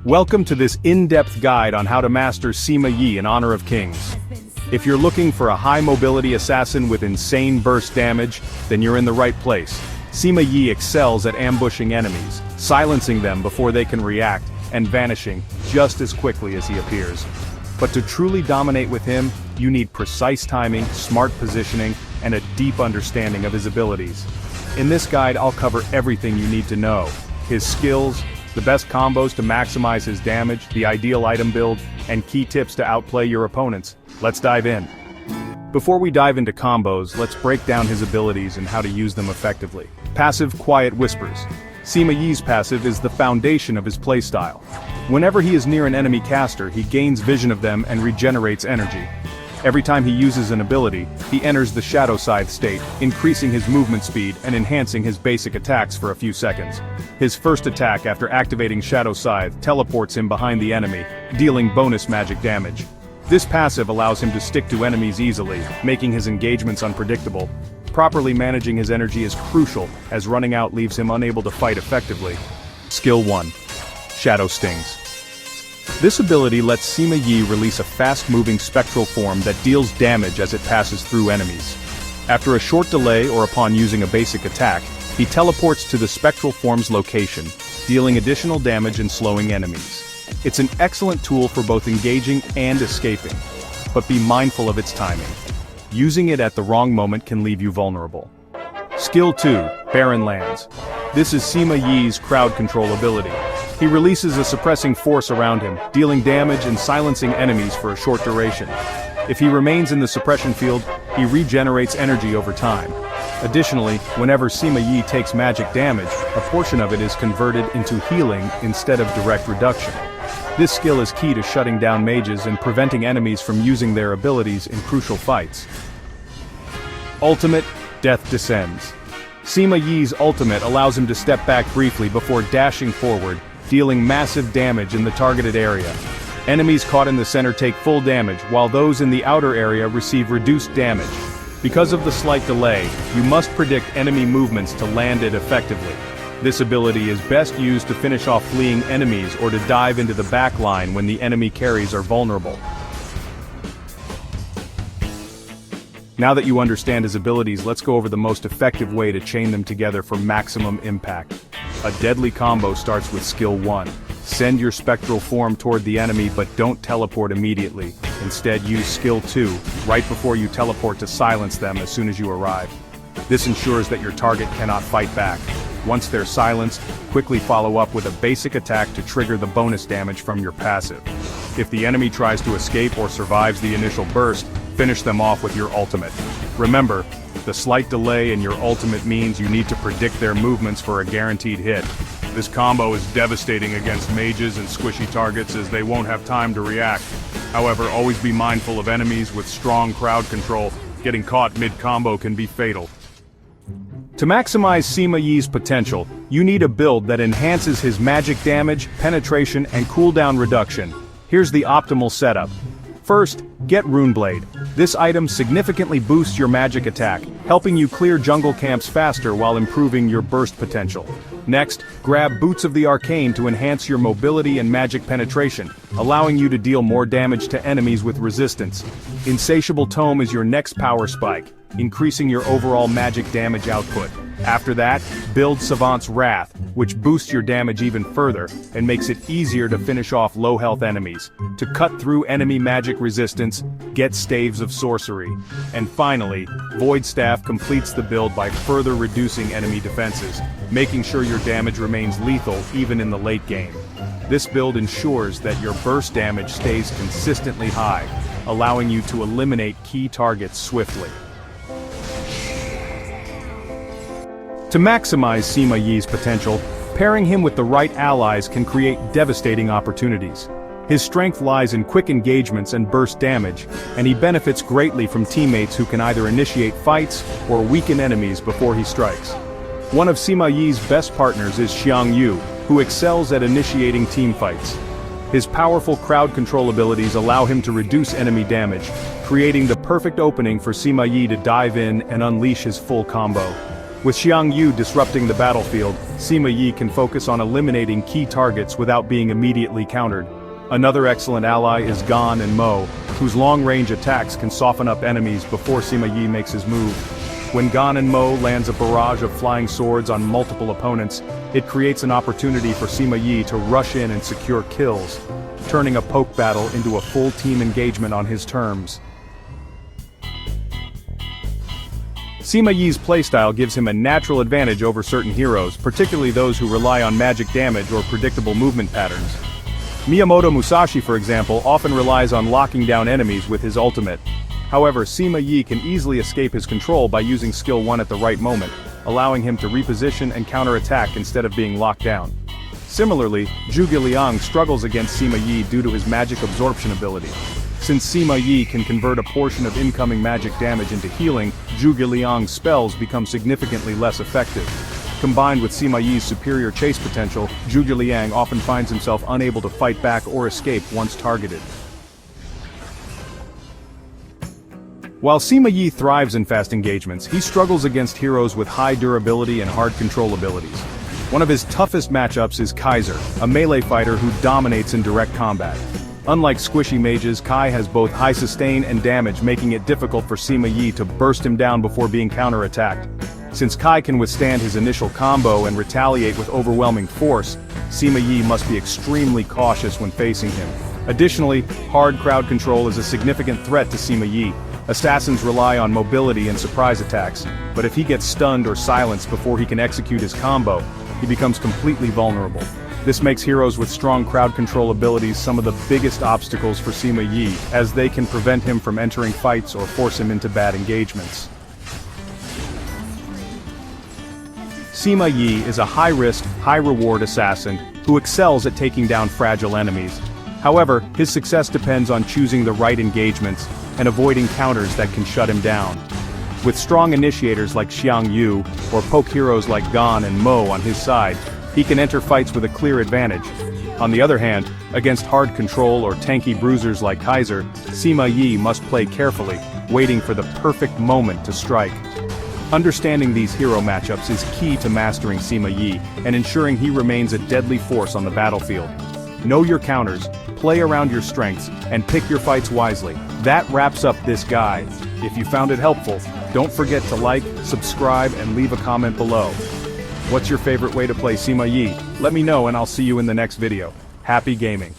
Welcome to this in-depth guide on how to master Sima Yi in Honor of Kings. If you're looking for a high-mobility assassin with insane burst damage, then you're in the right place. Sima Yi excels at ambushing enemies, silencing them before they can react, and vanishing just as quickly as he appears. But to truly dominate with him, you need precise timing, smart positioning, and a deep understanding of his abilities. In this guide, I'll cover everything you need to know: his skills, the best combos to maximize his damage, the ideal item build, and key tips to outplay your opponents. Let's dive in. Before we dive into combos, let's break down his abilities and how to use them effectively. Passive Quiet Whispers. Sima Yi's passive is the foundation of his playstyle. Whenever he is near an enemy caster, he gains vision of them and regenerates energy. Every time he uses an ability, he enters the Shadow Scythe state, increasing his movement speed and enhancing his basic attacks for a few seconds. His first attack after activating Shadow Scythe teleports him behind the enemy, dealing bonus magic damage. This passive allows him to stick to enemies easily, making his engagements unpredictable. Properly managing his energy is crucial, as running out leaves him unable to fight effectively. Skill 1. Shadow Stings. This ability lets Sima Yi release a fast-moving spectral form that deals damage as it passes through enemies. After a short delay or upon using a basic attack, he teleports to the spectral form's location, dealing additional damage and slowing enemies. It's an excellent tool for both engaging and escaping, but be mindful of its timing. Using it at the wrong moment can leave you vulnerable. Skill 2. Barren Lands. This is Sima Yi's crowd control ability. He releases a suppressing force around him, dealing damage and silencing enemies for a short duration. If he remains in the suppression field, he regenerates energy over time. Additionally, whenever Sima Yi takes magic damage, a portion of it is converted into healing instead of direct reduction. This skill is key to shutting down mages and preventing enemies from using their abilities in crucial fights. Ultimate, Death Descends. Sima Yi's ultimate allows him to step back briefly before dashing forward, dealing massive damage in the targeted area. Enemies caught in the center take full damage, while those in the outer area receive reduced damage. Because of the slight delay, you must predict enemy movements to land it effectively. This ability is best used to finish off fleeing enemies or to dive into the back line when the enemy carries are vulnerable. Now that you understand his abilities, let's go over the most effective way to chain them together for maximum impact. A deadly combo starts with Skill 1. Send your spectral form toward the enemy, but don't teleport immediately. Instead, use Skill 2, right before you teleport, to silence them as soon as you arrive. This ensures that your target cannot fight back. Once they're silenced, quickly follow up with a basic attack to trigger the bonus damage from your passive. If the enemy tries to escape or survives the initial burst, finish them off with your ultimate. Remember, the slight delay in your ultimate means you need to predict their movements for a guaranteed hit. This combo is devastating against mages and squishy targets, as they won't have time to react. However, always be mindful of enemies with strong crowd control. Getting caught mid-combo can be fatal. To maximize Sima Yi's potential, you need a build that enhances his magic damage, penetration, and cooldown reduction. Here's the optimal setup. First, get Runeblade. This item significantly boosts your magic attack, helping you clear jungle camps faster while improving your burst potential. Next, grab Boots of the Arcane to enhance your mobility and magic penetration, allowing you to deal more damage to enemies with resistance. Insatiable Tome is your next power spike, increasing your overall magic damage output. After that, build Savant's Wrath, which boosts your damage even further, and makes it easier to finish off low-health enemies. To cut through enemy magic resistance, get Staves of Sorcery. And finally, Void Staff completes the build by further reducing enemy defenses, making sure your damage remains lethal even in the late game. This build ensures that your burst damage stays consistently high, allowing you to eliminate key targets swiftly. To maximize Sima Yi's potential, pairing him with the right allies can create devastating opportunities. His strength lies in quick engagements and burst damage, and he benefits greatly from teammates who can either initiate fights or weaken enemies before he strikes. One of Sima Yi's best partners is Xiang Yu, who excels at initiating team fights. His powerful crowd control abilities allow him to reduce enemy damage, creating the perfect opening for Sima Yi to dive in and unleash his full combo. With Xiang Yu disrupting the battlefield, Sima Yi can focus on eliminating key targets without being immediately countered. Another excellent ally is Gan and Mo, whose long-range attacks can soften up enemies before Sima Yi makes his move. When Gan and Mo lands a barrage of flying swords on multiple opponents, it creates an opportunity for Sima Yi to rush in and secure kills, turning a poke battle into a full team engagement on his terms. Sima Yi's playstyle gives him a natural advantage over certain heroes, particularly those who rely on magic damage or predictable movement patterns. Miyamoto Musashi, for example, often relies on locking down enemies with his ultimate. However, Sima Yi can easily escape his control by using skill 1 at the right moment, allowing him to reposition and counterattack instead of being locked down. Similarly, Zhuge Liang struggles against Sima Yi due to his magic absorption ability. Since Sima Yi can convert a portion of incoming magic damage into healing, Zhuge Liang's spells become significantly less effective. Combined with Sima Yi's superior chase potential, Zhuge Liang often finds himself unable to fight back or escape once targeted. While Sima Yi thrives in fast engagements, he struggles against heroes with high durability and hard control abilities. One of his toughest matchups is Kaiser, a melee fighter who dominates in direct combat. Unlike squishy mages, Kai has both high sustain and damage, making it difficult for Sima Yi to burst him down before being counterattacked. Since Kai can withstand his initial combo and retaliate with overwhelming force, Sima Yi must be extremely cautious when facing him. Additionally, hard crowd control is a significant threat to Sima Yi. Assassins rely on mobility and surprise attacks, but if he gets stunned or silenced before he can execute his combo, he becomes completely vulnerable. This makes heroes with strong crowd control abilities some of the biggest obstacles for Sima Yi, as they can prevent him from entering fights or force him into bad engagements. Sima Yi is a high-risk, high-reward assassin who excels at taking down fragile enemies. However, his success depends on choosing the right engagements and avoiding counters that can shut him down. With strong initiators like Xiang Yu, or poke heroes like Gan and Mo on his side, he can enter fights with a clear advantage. On the other hand, against hard control or tanky bruisers like Kaiser, Sima Yi must play carefully, waiting for the perfect moment to strike. Understanding these hero matchups is key to mastering Sima Yi and ensuring he remains a deadly force on the battlefield. Know your counters, play around your strengths, and pick your fights wisely. That wraps up this guide. If you found it helpful, don't forget to like, subscribe, and leave a comment below. What's your favorite way to play Sima Yi? Let me know and I'll see you in the next video. Happy gaming!